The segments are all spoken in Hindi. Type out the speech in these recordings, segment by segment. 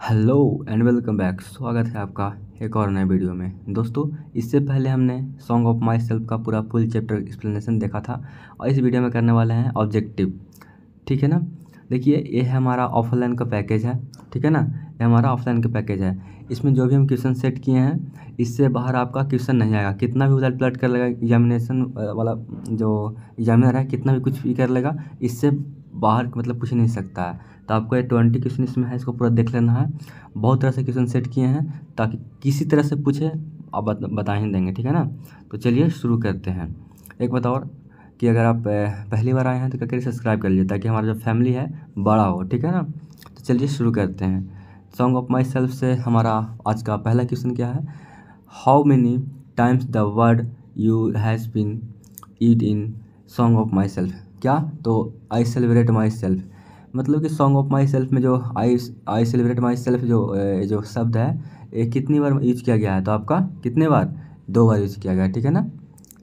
Hello and welcome back. स्वागत है आपका एक और नए वीडियो में। दोस्तों, इससे पहले हमने सॉन्ग ऑफ माई सेल्फ का पूरा फुल चैप्टर एक्सप्लेनेशन देखा था और इस वीडियो में करने वाले हैं ऑब्जेक्टिव। ठीक है ना। देखिए, ये है हमारा ऑफलाइन का पैकेज है। ठीक है ना, ये हमारा ऑफलाइन का पैकेज है। इसमें जो भी हम क्वेश्चन सेट किए हैं, इससे बाहर आपका क्वेश्चन नहीं आएगा। कितना भी उलट पलट कर लेगा एग्जामिनेशन वाला जो एग्जामिनर है, कितना भी कुछ भी कर लेगा, इससे बाहर मतलब पूछ नहीं सकता है। तो आपको ये 20 क्वेश्चन इसमें है, इसको पूरा देख लेना है। बहुत तरह से क्वेश्चन सेट किए हैं ताकि किसी तरह से पूछे आप बता ही देंगे। ठीक है ना। तो चलिए शुरू करते हैं। एक बात और कि अगर आप पहली बार आए हैं तो क्या करिए, सब्सक्राइब कर लीजिए ताकि हमारा जो फैमिली है बड़ा हो। ठीक है ना। तो चलिए शुरू करते हैं। सॉन्ग ऑफ माई सेल्फ से हमारा आज का पहला क्वेश्चन क्या है? How many times the word you has been eat in song of myself. क्या? तो आई सेलिब्रेट माई सेल्फ। मतलब कि सॉन्ग ऑफ माई सेल्फ में जो आई सेलिब्रेट माई सेल्फ जो शब्द है, ये कितनी बार यूज किया गया है? तो आपका कितने बार? 2 बार यूज किया गया है। ठीक है ना,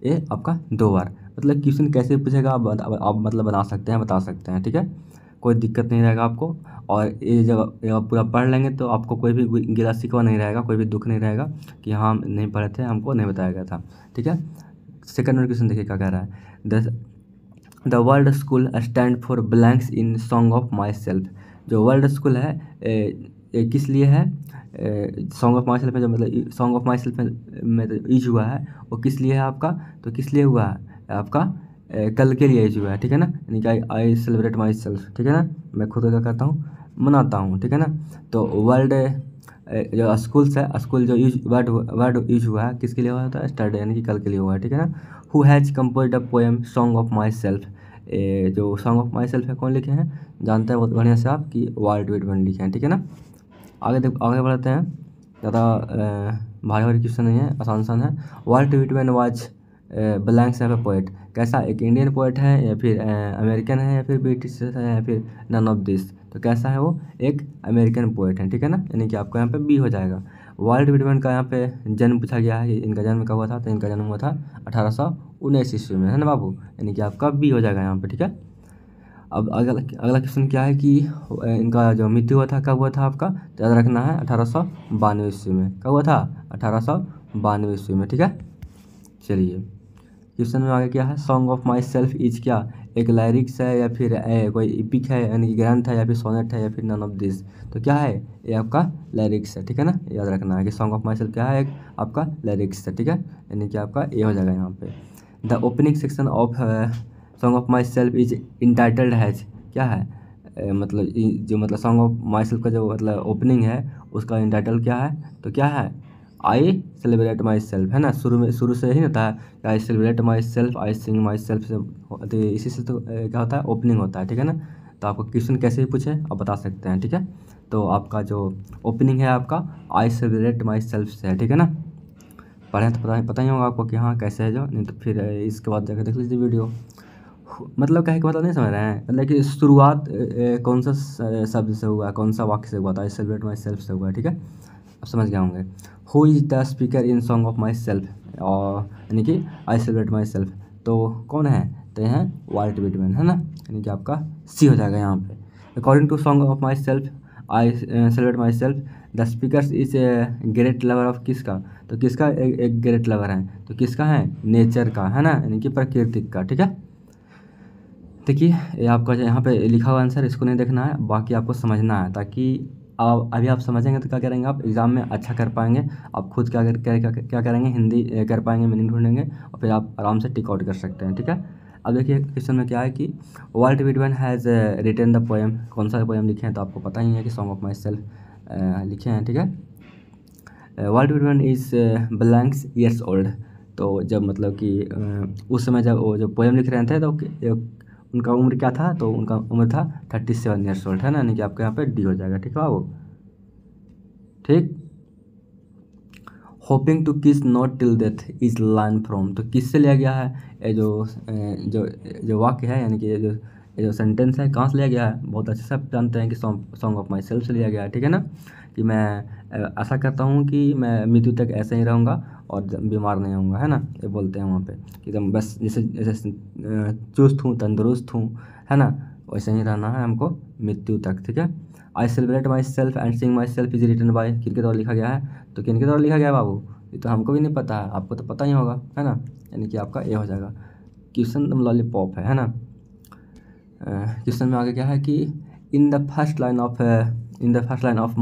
ये आपका 2 बार। मतलब क्वेश्चन कैसे पूछेगा आप मतलब बना सकते हैं, बता सकते हैं। ठीक है, कोई दिक्कत नहीं रहेगा आपको। और ये जब आप पूरा पढ़ लेंगे तो आपको कोई भी गिला शिकवा नहीं रहेगा, कोई भी दुख नहीं रहेगा कि हाँ हम नहीं पढ़े थे, हमको नहीं बताया गया था। ठीक है। सेकंड क्वेश्चन देखिए क्या कह रहा है। The world school stand for blanks in song of my self. जो वर्ल्ड स्कूल है ये किस लिए है? सॉन्ग ऑफ माई सेल्फ में जो मतलब सॉन्ग ऑफ माई सेल्फ में यूज हुआ है वो किस लिए है आपका? तो किस लिए हुआ है आपका? कल के लिए यूज हुआ है। ठीक है ना, यानी कि आई सेलिब्रेट माई सेल्फ। ठीक है ना, मैं खुद क्या करता हूँ, मनाता हूँ। ठीक है ना। तो वर्ल्ड जो स्कूल्स है, स्कूल जो यूज वर्ड यूज हुआ है किसके लिए हुआ था? स्टडी, यानी कि कल के लिए हुआ है। ठीक है ना। Who has compose the poem song of my self. जो सॉन्ग ऑफ माई सेल्फ है कौन लिखे हैं? जानते हैं बहुत बढ़िया से आप कि वाल्ट व्हिटमैन लिखे हैं। ठीक है ना। आगे बढ़ते हैं। ज़्यादा भारी भारी क्वेश्चन नहीं है, आसान आसान है। वाल्ट व्हिटमैन वाज ब्लैंक्स है पोएट। कैसा? एक इंडियन पोएट है या फिर अमेरिकन है या फिर ब्रिटिश है या फिर नन ऑफ दिस। तो कैसा है वो? एक अमेरिकन पोएट है। ठीक है ना, यानी कि आपको यहाँ पे बी हो जाएगा। वाल्ट व्हिटमैन का यहाँ पे जन्म पूछा गया है, इनका जन्म कब हुआ था? तो इनका जन्म हुआ था 1819 ईस्वी में, है ना बाबू, यानी कि आपका बी हो जाएगा यहाँ पे। ठीक है। अब अगला क्वेश्चन क्या है कि इनका जो मृत्यु हुआ था कब हुआ था आपका? तो याद रखना है 1892 ईस्वी में। कब हुआ था? 1892 ईस्वी में। ठीक है। चलिए क्वेश्चन में आगे क्या है? Song of myself is क्या? एक लाइरिक्स है या फिर कोई इपिक है, यानी कि ग्रंथ है या फिर सोनेट है या फिर नन ऑफ दिस। तो क्या है? ये आपका लाइरिक्स है। ठीक है ना, याद रखना है कि सॉन्ग ऑफ माई सेल्फ क्या है? एक आपका लाइरिक्स है। ठीक है, यानी कि आपका ये हो जाएगा यहाँ पे। The opening section of song of myself is entitled has. क्या है? मतलब जो मतलब सॉन्ग ऑफ माई सेल्फ का जो मतलब ओपनिंग है उसका इंटाइटल क्या है? तो क्या है? आई सेलिब्रेट माई सेल्फ, है ना। शुरू से ही होता है I celebrate myself, I sing myself से, तो इसी से तो क्या होता है? ओपनिंग होता है। ठीक है ना। तो आपको क्वेश्चन कैसे भी पूछे आप बता सकते हैं। ठीक है। तो आपका जो ओपनिंग है आपका आई सेलिब्रेट माई सेल्फ से है। ठीक है ना। पढ़ें तो पता ही होगा आपको कि हाँ कैसे है जो, नहीं तो फिर इसके बाद जाकर देख लीजिए वीडियो। मतलब कहे का मतलब नहीं समझ रहे हैं? मतलब कि शुरुआत कौन सा शब्द से हुआ है, कौन सा वाक्य से हुआ था? आई सेलिब्रेट माई सेल्फ से हुआ है। ठीक है, आप समझ गए होंगे। Who is the speaker in song of my self, और यानी कि आई सेलिब्रेट माई सेल्फ, तो कौन है? तो ये हैं वाल्ट व्हिटमैन, है ना, यानी कि आपका सी हो जाएगा यहाँ पे। According to song of myself I celebrate myself the speakers is a great lover of. किसका? तो किसका एक ग्रेट लवर है? तो किसका है? नेचर का, है ना, यानी कि प्राकृतिक का। ठीक है। देखिए ये आपका जो यहाँ पे लिखा हुआ आंसर, इसको नहीं देखना है, बाकी आपको समझना है, ताकि आप अभी आप समझेंगे तो क्या करेंगे, आप एग्ज़ाम में अच्छा कर पाएंगे। आप खुद क्या करेंगे, हिंदी कर पाएंगे, मीनिंग ढूंढेंगे और फिर आप आराम से टिक आउट कर सकते हैं। ठीक है। अब देखिए क्वेश्चन में क्या है कि Walt Whitman has written the poem. कौन सा पोएम लिखे हैं? तो आपको पता ही है कि सॉन्ग ऑफ माई सेल्फ लिखे हैं। ठीक है। Walt Whitman is blanks years old. तो जब मतलब कि उस समय जब वो जो पोएम लिख रहे थे तो उनका उम्र क्या था? तो उनका उम्र था 37 ईयर्स ओल्ड, है ना, यानी कि आपके यहाँ पे डी हो जाएगा। ठीक है बाबू। ठीक। होपिंग टू किस not till death is line from. तो किससे लिया गया है? ये जो जो वाक्य है, यानी कि ये जो सेंटेंस है, कहाँ से लिया गया है? बहुत अच्छे से आप जानते हैं कि सॉन्ग ऑफ माई सेल्फ से लिया गया है। ठीक है ना, कि मैं आशा करता हूँ कि मैं मृत्यु तक ऐसे ही रहूँगा और बीमार नहीं होऊंगा, है ना, ये बोलते हैं वहाँ पे कि एकदम बस जैसे जैसे चुस्त हूँ, तंदुरुस्त हूँ, है ना, वैसे ही रहना है हमको मृत्यु तक। ठीक है। I celebrate myself and sing myself is written by, किनके द्वारा लिखा गया है? तो किनके द्वारा लिखा गया है बाबू? ये तो हमको भी नहीं पता है, आपको तो पता ही होगा, है ना। यानी कि आपका ए हो जाएगा। क्वेश्चन लॉलीपॉप है ना। क्वेश्चन में आगे क्या है कि in the first line of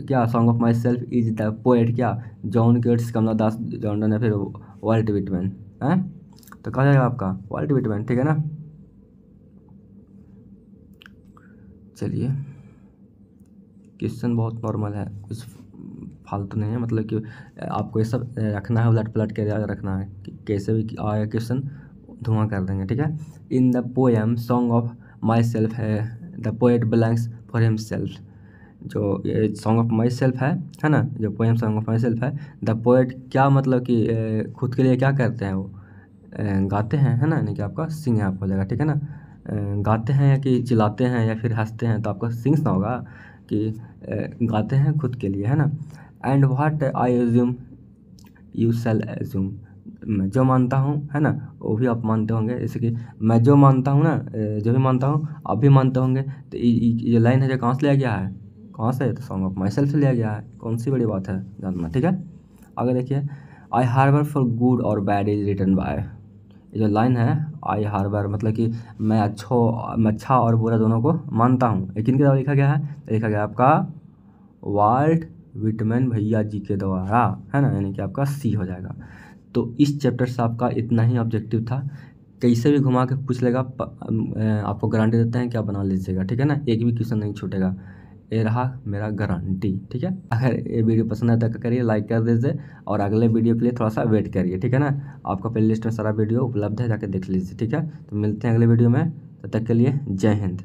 क्या song of myself is the poet क्या? John Keats, Kamala Das Jordan या फिर वाल्ट विटमैन है? तो कहा जाएगा आपका वाल्ट विटमैन, ठीक है ना। चलिए, क्वेश्चन बहुत नॉर्मल है, कुछ फालतू नहीं है, मतलब कि आपको ये सब रखना है, उलट पलट के याद रखना है कि कैसे भी आया क्वेश्चन धुआं कर देंगे, ठीक है। In the poem song of myself है the poet blanks for himself, जो ये सॉन्ग ऑफ माई सेल्फ है ना, जो poem song of myself है, द पोएट क्या मतलब कि खुद के लिए क्या करते हैं वो? गाते हैं, है ना, यानी कि आपका सिंग यहाँ हो जाएगा, ठीक है ना। गाते हैं या कि चिल्लाते हैं या फिर हंसते हैं, तो आपका सिंग्स ना होगा कि गाते हैं खुद के लिए, है ना। And what I assume you shall assume, मैं जो मानता हूँ, है ना, वो भी आप मानते होंगे। जैसे कि मैं जो मानता हूँ ना, जो भी मानता हूँ आप भी मानते होंगे। तो ये लाइन है जो कहाँ से लिया गया है? कहाँ से? तो सॉन्ग ऑफ माई सेल्फ से लिया गया है। कौन सी बड़ी बात है जानना, ठीक है। आगे देखिए, आई हार्बर फॉर गुड और बैड इज रिटन बाय, ये जो लाइन है आई हार्बर मतलब कि मैं अच्छा और बुरा दोनों को मानता हूँ, लेकिन क्या लिखा गया है? तो लिखा गया आपका वाल्ट विटमैन भैया जी के द्वारा, है ना, यानी कि आपका सी हो जाएगा। तो इस चैप्टर से आपका इतना ही ऑब्जेक्टिव था। कैसे भी घुमा के पूछ लेगा, आपको गारंटी देते हैं कि आप बना लीजिएगा, ठीक है ना, एक भी क्वेश्चन नहीं छूटेगा, ये रहा मेरा गारंटी, ठीक है। अगर ये वीडियो पसंद आता है करिए, लाइक कर दीजिए और अगले वीडियो के लिए थोड़ा सा वेट करिए, ठीक है ना। आपका प्ले लिस्ट में सारा वीडियो उपलब्ध है, जाके देख लीजिए, ठीक है। तो मिलते हैं अगले वीडियो में, तब तक के लिए जय हिंद।